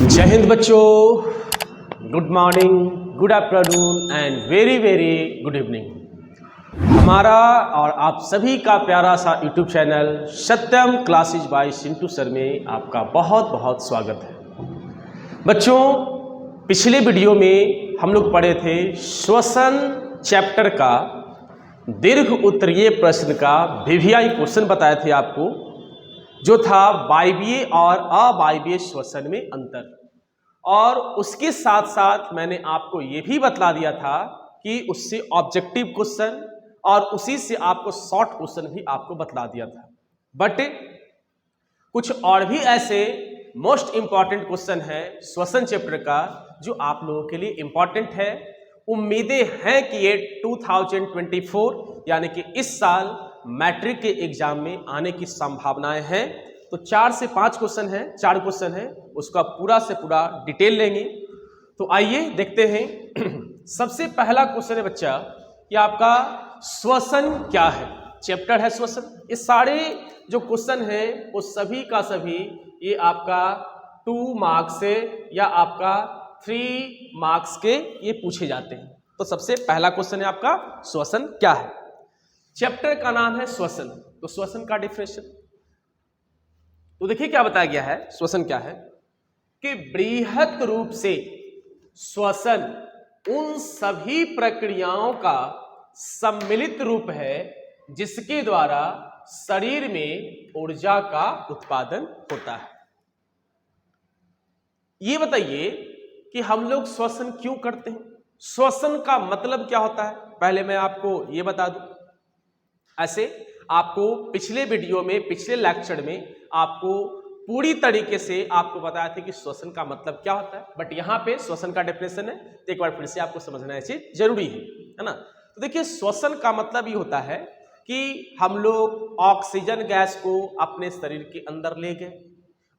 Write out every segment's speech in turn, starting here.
जय हिंद बच्चों, good morning, good afternoon and very very good evening. हमारा और आप सभी का प्यारा सा यूट्यूब चैनल सत्यम क्लासेज बाय चिंटू सर में आपका बहुत बहुत स्वागत है। बच्चों, पिछले वीडियो में हम लोग पढ़े थे श्वसन चैप्टर का दीर्घ उत्तरीय प्रश्न का वीवीआई क्वेश्चन बताए थे आपको, जो था वायवीय और अवायवीय श्वसन में अंतर। और उसके साथ साथ मैंने आपको ये भी बतला दिया था कि उससे ऑब्जेक्टिव क्वेश्चन और उसी से आपको शॉर्ट क्वेश्चन भी आपको बतला दिया था। बट कुछ और भी ऐसे मोस्ट इंपॉर्टेंट क्वेश्चन है श्वसन चैप्टर का जो आप लोगों के लिए इंपॉर्टेंट है। उम्मीदें हैं कि ये 2024 यानी कि इस साल मैट्रिक के एग्जाम में आने की संभावनाएं हैं। तो 4 से 5 क्वेश्चन है, 4 क्वेश्चन है, उसका पूरा से पूरा डिटेल लेंगे। तो आइए देखते हैं। सबसे पहला क्वेश्चन है बच्चा कि आपका श्वसन क्या है। चैप्टर है श्वसन। ये सारे जो क्वेश्चन है वो सभी का सभी ये आपका 2 मार्क्स से या आपका 3 मार्क्स के ये पूछे जाते हैं। तो सबसे पहला क्वेश्चन है आपका श्वसन क्या है। चैप्टर का नाम है श्वसन। तो श्वसन का डिफिनेशन तो देखिए क्या बताया गया है। श्वसन क्या है कि बृहत रूप से श्वसन उन सभी प्रक्रियाओं का सम्मिलित रूप है जिसके द्वारा शरीर में ऊर्जा का उत्पादन होता है। ये बताइए कि हम लोग श्वसन क्यों करते हैं, श्वसन का मतलब क्या होता है। पहले मैं आपको ये बता दूं। ऐसे आपको पिछले वीडियो में, पिछले लेक्चर में आपको पूरी तरीके से आपको बताया था कि श्वसन का मतलब क्या होता है। बट यहाँ पे श्वसन का डेफिनेशन है तो एक बार फिर से आपको समझना ऐसे जरूरी है ना। तो देखिए श्वसन का मतलब ये होता है कि हम लोग ऑक्सीजन गैस को अपने शरीर के अंदर ले गए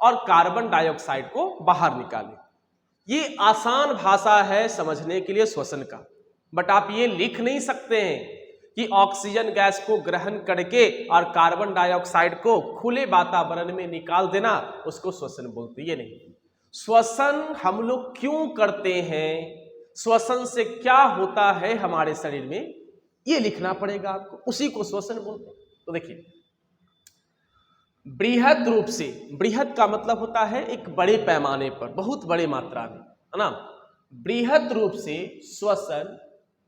और कार्बन डाइऑक्साइड को बाहर निकाले। ये आसान भाषा है समझने के लिए श्वसन का। बट आप ये लिख नहीं सकते हैं कि ऑक्सीजन गैस को ग्रहण करके और कार्बन डाइऑक्साइड को खुले वातावरण में निकाल देना, उसको श्वसन बोलते हैं। ये नहीं। श्वसन हम लोग क्यों करते हैं, श्वसन से क्या होता है हमारे शरीर में, ये लिखना पड़ेगा आपको, उसी को श्वसन बोलते हैं। तो देखिए बृहत रूप से, बृहत का मतलब होता है एक बड़े पैमाने पर, बहुत बड़े मात्रा में, है ना। बृहत रूप से श्वसन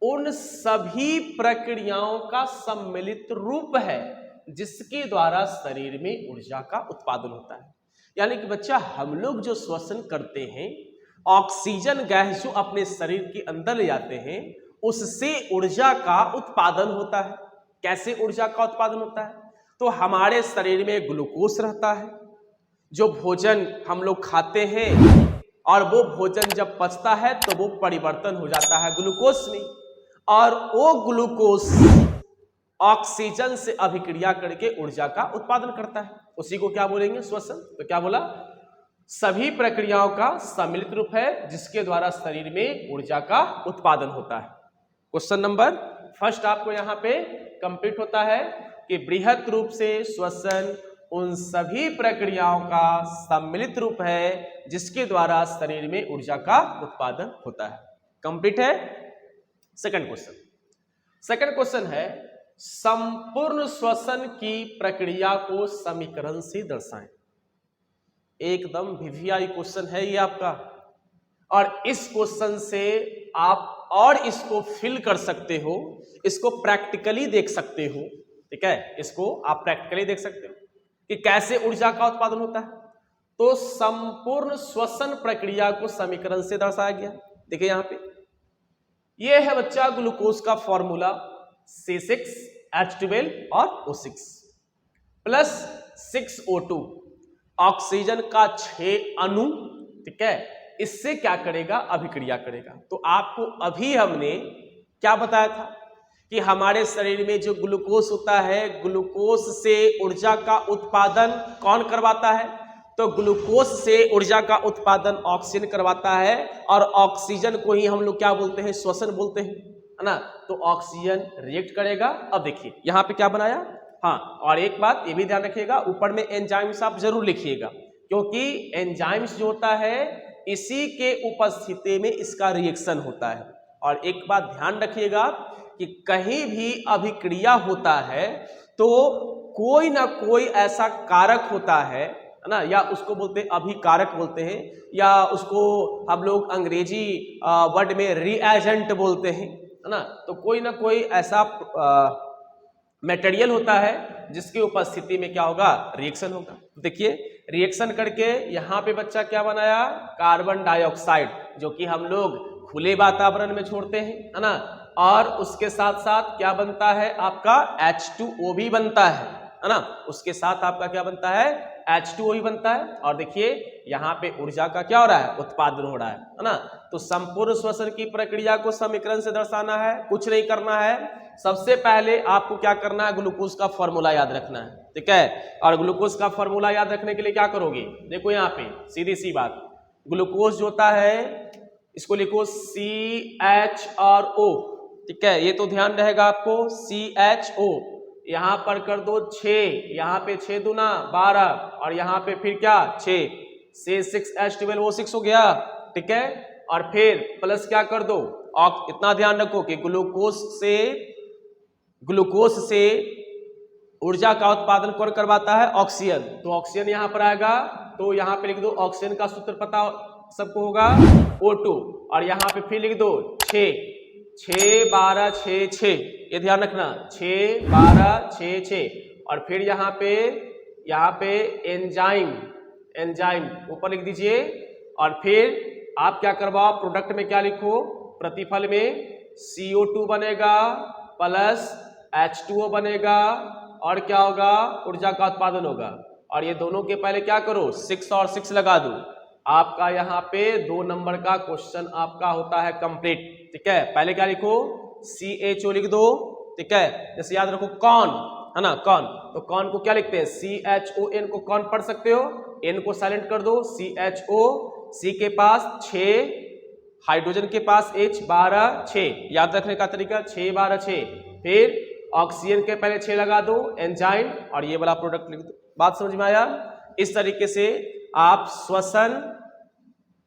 उन सभी प्रक्रियाओं का सम्मिलित रूप है जिसके द्वारा शरीर में ऊर्जा का उत्पादन होता है। यानी कि बच्चा हम लोग जो श्वसन करते हैं, ऑक्सीजन गैस जो अपने शरीर के अंदर ले जाते हैं, उससे ऊर्जा का उत्पादन होता है। कैसे ऊर्जा का उत्पादन होता है? तो हमारे शरीर में ग्लूकोज रहता है, जो भोजन हम लोग खाते हैं, और वो भोजन जब पचता है तो वो परिवर्तन हो जाता है ग्लूकोज में, और वो ग्लूकोज ऑक्सीजन से अभिक्रिया करके ऊर्जा का उत्पादन करता है। उसी को क्या बोलेंगे? श्वसन। तो क्या बोला? सभी प्रक्रियाओं का सम्मिलित रूप है जिसके द्वारा शरीर में ऊर्जा का उत्पादन होता है। क्वेश्चन नंबर फर्स्ट आपको यहाँ पे कंप्लीट होता है कि बृहत रूप से श्वसन उन सभी प्रक्रियाओं का सम्मिलित रूप है जिसके द्वारा शरीर में ऊर्जा का उत्पादन होता है। कंप्लीट है। Second question. सेकंड क्वेश्चन है संपूर्ण श्वसन की प्रक्रिया को समीकरण से दर्शाएं। एकदम वीवीआई क्वेश्चन है ये आपका, और इस क्वेश्चन से आप और इसको फिल कर सकते हो, इसको प्रैक्टिकली देख सकते हो। ठीक है, इसको आप प्रैक्टिकली देख सकते हो कि कैसे ऊर्जा का उत्पादन होता है। तो संपूर्ण श्वसन प्रक्रिया को समीकरण से दर्शाया गया। देखिए यहां पे ये है बच्चा ग्लूकोज का फॉर्मूला C6H12 और O6 प्लस 6O2, ऑक्सीजन का 6 अणु। ठीक है, इससे क्या करेगा? अभिक्रिया करेगा। तो आपको अभी हमने क्या बताया था कि हमारे शरीर में जो ग्लूकोज होता है, ग्लूकोज से ऊर्जा का उत्पादन कौन करवाता है? तो ग्लूकोज से ऊर्जा का उत्पादन ऑक्सीजन करवाता है, और ऑक्सीजन को ही हम लोग क्या बोलते हैं? श्वसन बोलते हैं, है ना। तो ऑक्सीजन रिएक्ट करेगा। अब देखिए यहाँ पे क्या बनाया। हाँ, और एक बात ये भी ध्यान रखिएगा, ऊपर में एंजाइम्स आप जरूर लिखिएगा, क्योंकि एंजाइम्स जो होता है इसी के उपस्थिति में इसका रिएक्शन होता है। और एक बात ध्यान रखिएगा कि कहीं भी अभिक्रिया होता है तो कोई ना कोई ऐसा कारक होता है ना, या उसको बोलते हैं अभिकारक बोलते हैं, या उसको हम लोग अंग्रेजी वर्ड में रिएजेंट बोलते हैं, है ना। तो कोई ना कोई ऐसा मटेरियल होता है जिसकी उपस्थिति में क्या होगा, रिएक्शन होगा। देखिए रिएक्शन करके यहाँ पे बच्चा क्या बनाया, कार्बन डाइऑक्साइड, जो कि हम लोग खुले वातावरण में छोड़ते हैं, है ना। और उसके साथ साथ क्या बनता है आपका H2O भी बनता है ना। उसके साथ आपका क्या बनता है, H2O ही बनता है। और देखिए यहाँ पे ऊर्जा का क्या हो रहा है, उत्पादन हो रहा है ना। तो संपूर्ण श्वसन की प्रक्रिया को समीकरण से दर्शाना है, कुछ नहीं करना है। सबसे पहले आपको क्या करना है, ग्लूकोज का फॉर्मूला याद रखना है, ठीक है। और ग्लूकोज का फॉर्मूला याद रखने के लिए क्या करोगे, देखो यहाँ पे सीधी सी बात, ग्लूकोज जो होता है इसको लिखो CHRO, ठीक है। ये तो ध्यान रहेगा आपको, CHO यहाँ पर कर दो 6, यहाँ पे 6 दूना 12, और यहाँ पे फिर क्या 6 से 6H12O6 हो गया, ठीक है। और फिर प्लस क्या कर दो, इतना ध्यान रखो कि ग्लूकोज से ऊर्जा का उत्पादन कौन करवाता है, ऑक्सीजन। तो ऑक्सीजन यहाँ पर आएगा, तो यहाँ पे लिख दो ऑक्सीजन का सूत्र पता सबको होगा O2, और यहाँ पे फिर लिख दो 6 12 6 6, ये ध्यान रखना 6 12 6 6। और फिर यहाँ पे एंजाइम ऊपर लिख दीजिए। और फिर आप क्या करवाओ, प्रोडक्ट में क्या लिखो, प्रतिफल में CO2 बनेगा प्लस H2O बनेगा, और क्या होगा, ऊर्जा का उत्पादन होगा। और ये दोनों के पहले क्या करो, 6 और 6 लगा दो, आपका यहाँ पे 2 नंबर का क्वेश्चन आपका होता है कंप्लीट, ठीक है। पहले क्या लिखो, CHO लिख दो, ठीक है। जैसे याद रखो कौन, है ना, कौन, तो कौन को क्या लिखते हैं, CHON को कौन पढ़ सकते हो, N को साइलेंट कर दो, CHO, C के पास 6, हाइड्रोजन के पास H 12 6, याद रखने का तरीका 6 12 6। फिर ऑक्सीजन के पहले 6 लगा दो, एंजाइम, और ये वाला प्रोडक्ट लिख दो। बात समझ में आया। इस तरीके से आप श्वसन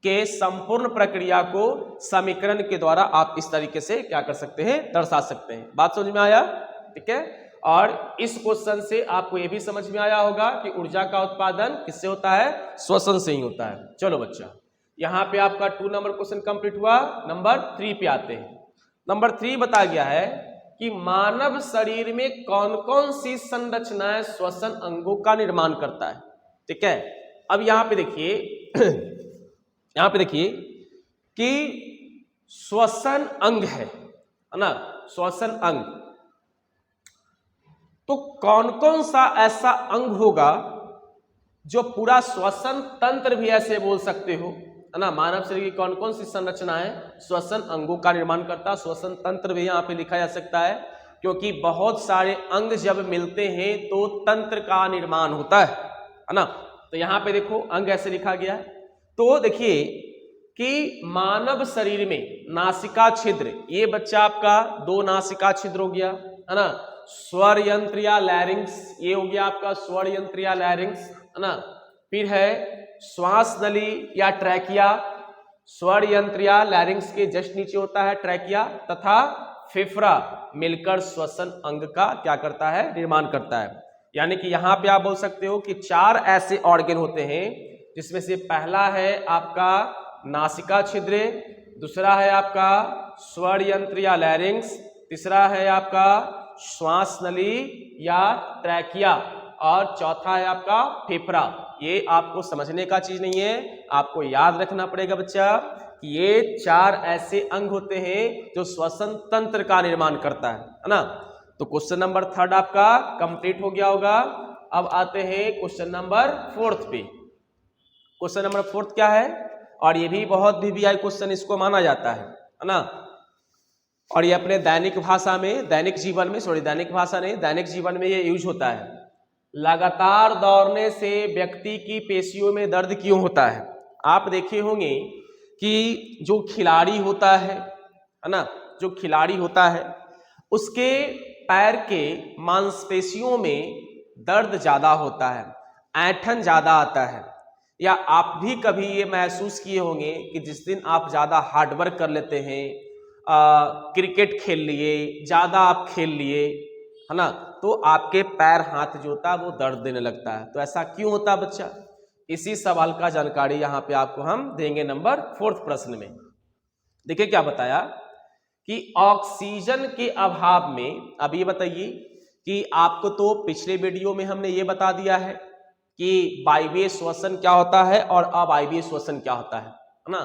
के संपूर्ण प्रक्रिया को समीकरण के द्वारा आप इस तरीके से क्या कर सकते हैं, दर्शा सकते हैं। बात समझ में आया, ठीक है। और इस क्वेश्चन से आपको यह भी समझ में आया होगा कि ऊर्जा का उत्पादन किससे होता है, श्वसन से ही होता है। चलो बच्चा, यहाँ पे आपका 2 नंबर क्वेश्चन कंप्लीट हुआ। नंबर 3 पे आते हैं। नंबर 3 बता गया है कि मानव शरीर में कौन कौन सी संरचनाएं श्वसन अंगों का निर्माण करता है, ठीक है। अब यहाँ पे देखिए कि श्वसन अंग है ना, श्वसन अंग, तो कौन कौन सा ऐसा अंग होगा जो पूरा श्वसन तंत्र भी ऐसे बोल सकते हो, है ना। मानव शरीर की कौन कौन सी संरचनाएं श्वसन अंगों का निर्माण करता है, श्वसन तंत्र भी यहाँ पे लिखा जा सकता है, क्योंकि बहुत सारे अंग जब मिलते हैं तो तंत्र का निर्माण होता है ना। तो यहाँ पे देखो अंग ऐसे लिखा गया है। तो देखिए कि मानव शरीर में नासिका छिद्र, ये बच्चा आपका 2 नासिका छिद्र हो गया, है ना। स्वर यंत्र या लैरिंग्स, ये हो गया आपका स्वर यंत्र या लैरिंग्स, है ना। फिर है श्वास नली या ट्रैकिया, स्वर यंत्र या लैरिंग्स के जस्ट नीचे होता है ट्रैकिया, तथा फेफड़ा मिलकर श्वसन अंग का क्या करता है, निर्माण करता है। यानी कि यहाँ पे आप बोल सकते हो कि 4 ऐसे ऑर्गन होते हैं, जिसमें से पहला है आपका नासिका छिद्र, दूसरा है आपका स्वर यंत्र या लैरिंग्स, तीसरा है आपका श्वास नली या ट्रैकिया, और चौथा है आपका फेफड़ा। ये आपको समझने का चीज नहीं है, आपको याद रखना पड़ेगा बच्चा कि ये 4 ऐसे अंग होते हैं जो श्वसन तंत्र का निर्माण करता है ना। तो क्वेश्चन नंबर 3 आपका कंप्लीट हो गया होगा। अब आते हैं क्वेश्चन नंबर 4 पे। क्वेश्चन नंबर 4 क्या है, और ये भी बहुत VVI क्वेश्चन इसको माना जाता है ना। और ये अपने दैनिक भाषा में, दैनिक जीवन में ये यूज होता है। लगातार दौड़ने से व्यक्ति की पेशियों में दर्द क्यों होता है। आप देखे होंगे कि जो खिलाड़ी होता है ना, जो खिलाड़ी होता है उसके पैर के मांसपेशियों में दर्द ज्यादा होता है, ऐंठन ज्यादा आता है। या आप भी कभी ये महसूस किए होंगे कि जिस दिन आप ज़्यादा हार्डवर्क कर लेते हैं, क्रिकेट खेल लिए, ज़्यादा आप खेल लिए, है ना, तो आपके पैर हाथ जो होता है वो दर्द देने लगता है। तो ऐसा क्यों होता है बच्चा? इसी सवाल का जानकारी यहाँ पे आपको हम देंगे नंबर 4 प्रश्न में। देखिए क्या बताया कि ऑक्सीजन के अभाव में, अब ये बताइए कि आपको तो पिछले वीडियो में हमने ये बता दिया है कि वायवीय श्वसन क्या होता है और अवायवीय श्वसन क्या होता है ना।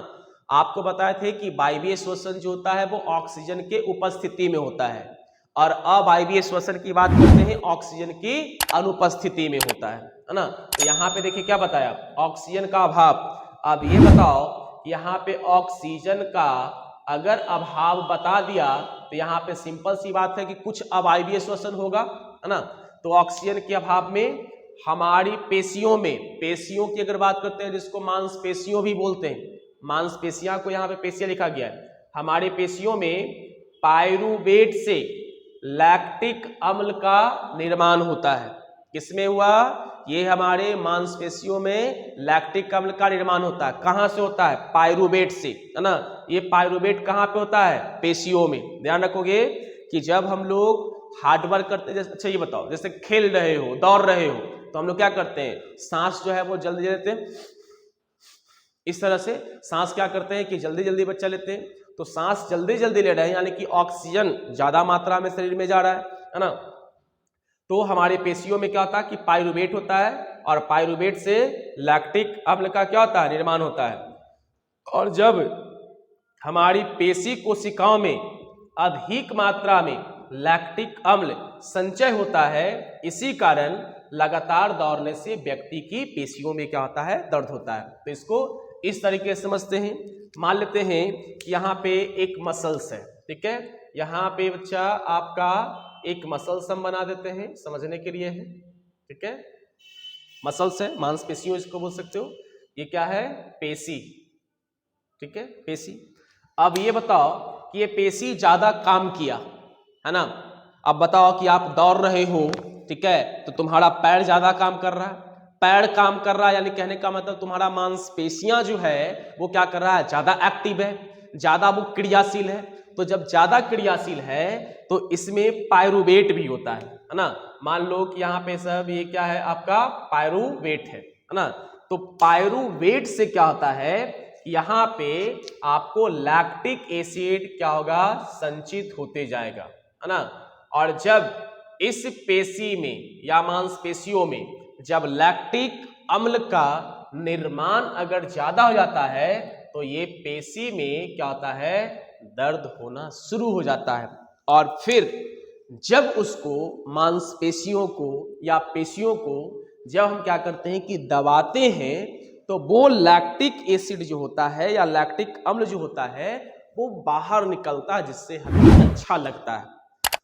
आपको बताए थे कि वायवीय श्वसन जो होता है वो ऑक्सीजन के उपस्थिति में होता है और अवायवीय श्वसन की बात करते हैं ऑक्सीजन की अनुपस्थिति में होता है ना। तो यहाँ पे देखिए क्या बताया, ऑक्सीजन का अभाव। अब ये बताओ यहाँ पे ऑक्सीजन का अगर अभाव बता दिया तो यहाँ पे सिंपल सी बात है कि कुछ अवायवीय श्वसन होगा, है ना। तो ऑक्सीजन के अभाव में हमारी पेशियों में, पेशियों की अगर बात करते हैं जिसको मांसपेशियों भी बोलते हैं, मांसपेशियां को यहाँ पे पेशियां लिखा गया है, हमारी पेशियों में पायरुवेट से लैक्टिक अम्ल का निर्माण होता है। किसमें हुआ? ये हमारे मांसपेशियों में लैक्टिक अम्ल का निर्माण होता है। कहां से होता है? पायरुवेट से, है ना। ये पायरुवेट कहां पे होता है? पेशियों में। ध्यान रखोगे कि जब हम लोग हार्डवर्क करते हैं, अच्छा ये बताओ जैसे खेल रहे हो, दौड़ रहे हो, तो हम लोग क्या करते हैं, सांस जो है वो जल्दी लेते हैं, इस तरह से सांस क्या करते हैं कि जल्दी जल्दी बच्चा लेते हैं। तो सांस जल्दी जल्दी ले रहे हैं यानी कि ऑक्सीजन ज्यादा मात्रा में शरीर में जा रहा है ना। तो हमारे पेशियों में क्या होता है कि पायरुवेट होता है और पायरुवेट से लैक्टिक अम्ल का क्या होता है? निर्माण होता है। और जब हमारी पेशी कोशिकाओं में अधिक मात्रा में लैक्टिक अम्ल संचय होता है, इसी कारण लगातार दौड़ने से व्यक्ति की पेशियों में क्या होता है? दर्द होता है। तो इसको इस तरीके से समझते हैं। मान लेते हैं कि यहाँ पे एक मसल्स है, ठीक है, यहाँ पे बच्चा आपका एक मसल्स हम बना देते हैं, समझने के लिए है, ठीक है। मसल्स है, मांसपेशियों इसको बोल सकते हो। ये क्या है? पेशी, ठीक है, पेशी। अब ये बताओ कि ये पेशी ज्यादा काम किया, है ना। अब बताओ कि आप दौड़ रहे हो, ठीक है, तो तुम्हारा पैर ज्यादा काम कर रहा है, पैर काम कर रहा है यानी कहने का मतलब तुम्हारा मांसपेशियां जो है वो क्या कर रहा है? ज्यादा एक्टिव है, ज्यादा वो क्रियाशील है। तो जब ज्यादा क्रियाशील है तो इसमें पायरुवेट भी होता है ना। मान लो कि यहाँ पे सब ये क्या है? आपका पायरुवेट है ना। तो पायरुवेट से क्या होता है? यहाँ पे आपको लैक्टिक एसिड क्या होगा? संचित होते जाएगा, है ना। और जब इस पेशी में या मांसपेशियों में जब लैक्टिक अम्ल का निर्माण अगर ज्यादा हो जाता है तो ये पेशी में क्या होता है? दर्द होना शुरू हो जाता है। और फिर जब उसको मांसपेशियों को या पेशियों को जब हम क्या करते हैं कि दबाते हैं तो वो लैक्टिक एसिड जो होता है या लैक्टिक अम्ल जो होता है वो बाहर निकलता है, जिससे हमें अच्छा लगता है।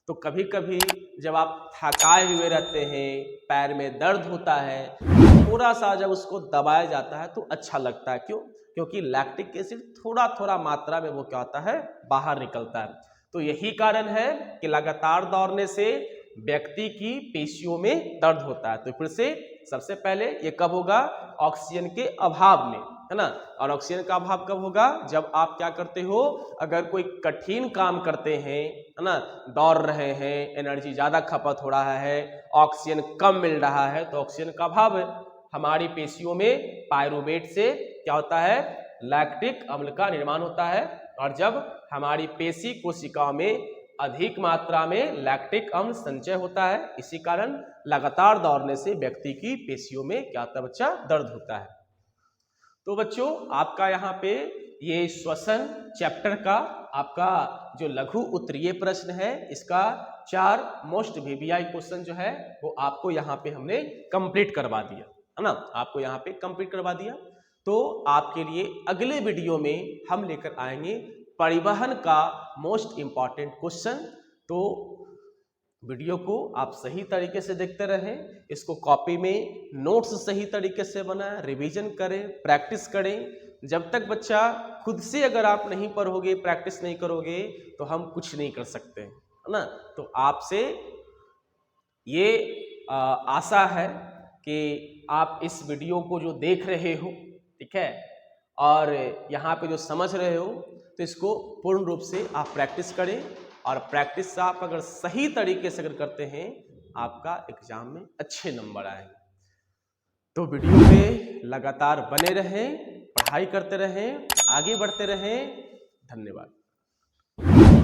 तो कभी कभी जब आप थकाए हुए रहते हैं, पैर में दर्द होता है, थोड़ा सा जब उसको दबाया जाता है तो अच्छा लगता है। क्यों? क्योंकि लैक्टिक एसिड थोड़ा थोड़ा मात्रा में वो क्या होता है? बाहर निकलता है। तो यही कारण है कि लगातार दौड़ने से व्यक्ति की पेशियों में दर्द होता है। तो फिर से सबसे पहले ये कब होगा? ऑक्सीजन के अभाव में, है ना। और ऑक्सीजन का अभाव कब होगा? जब आप क्या करते हो? अगर कोई कठिन काम करते हैं, है ना, दौड़ रहे हैं, एनर्जी ज्यादा खपत हो रहा है, ऑक्सीजन कम मिल रहा है, तो ऑक्सीजन का अभाव है। हमारी पेशियों में पायरुवेट से क्या होता है? लैक्टिक अम्ल का निर्माण होता है। और जब हमारी पेशी कोशिकाओं में अधिक मात्रा में लैक्टिक अम्ल संचय होता है, इसी कारण लगातार दौड़ने से व्यक्ति की पेशियों में क्या होता है बच्चा? दर्द होता है। तो बच्चों आपका यहाँ पे ये श्वसन चैप्टर का आपका जो लघु उत्तरीय प्रश्न है, इसका 4 मोस्ट वीवीआई क्वेश्चन जो है वो आपको यहाँ पे हमने कंप्लीट करवा दिया, है ना, आपको यहाँ पे कंप्लीट करवा दिया। तो आपके लिए अगले वीडियो में हम लेकर आएंगे परिवहन का मोस्ट इंपॉर्टेंट क्वेश्चन। तो वीडियो को आप सही तरीके से देखते रहें, इसको कॉपी में नोट्स सही तरीके से बनाएं, रिवीजन करें, प्रैक्टिस करें। जब तक बच्चा खुद से अगर आप नहीं पढ़ोगे, प्रैक्टिस नहीं करोगे तो हम कुछ नहीं कर सकते, है ना। तो आपसे ये आशा है कि आप इस वीडियो को जो देख रहे हो, ठीक है, और यहाँ पे जो समझ रहे हो, तो इसको पूर्ण रूप से आप प्रैक्टिस करें। और प्रैक्टिस आप अगर सही तरीके से अगर करते हैं, आपका एग्जाम में अच्छे नंबर आएंगे। तो वीडियो पे लगातार बने रहें, पढ़ाई करते रहें, आगे बढ़ते रहें। धन्यवाद।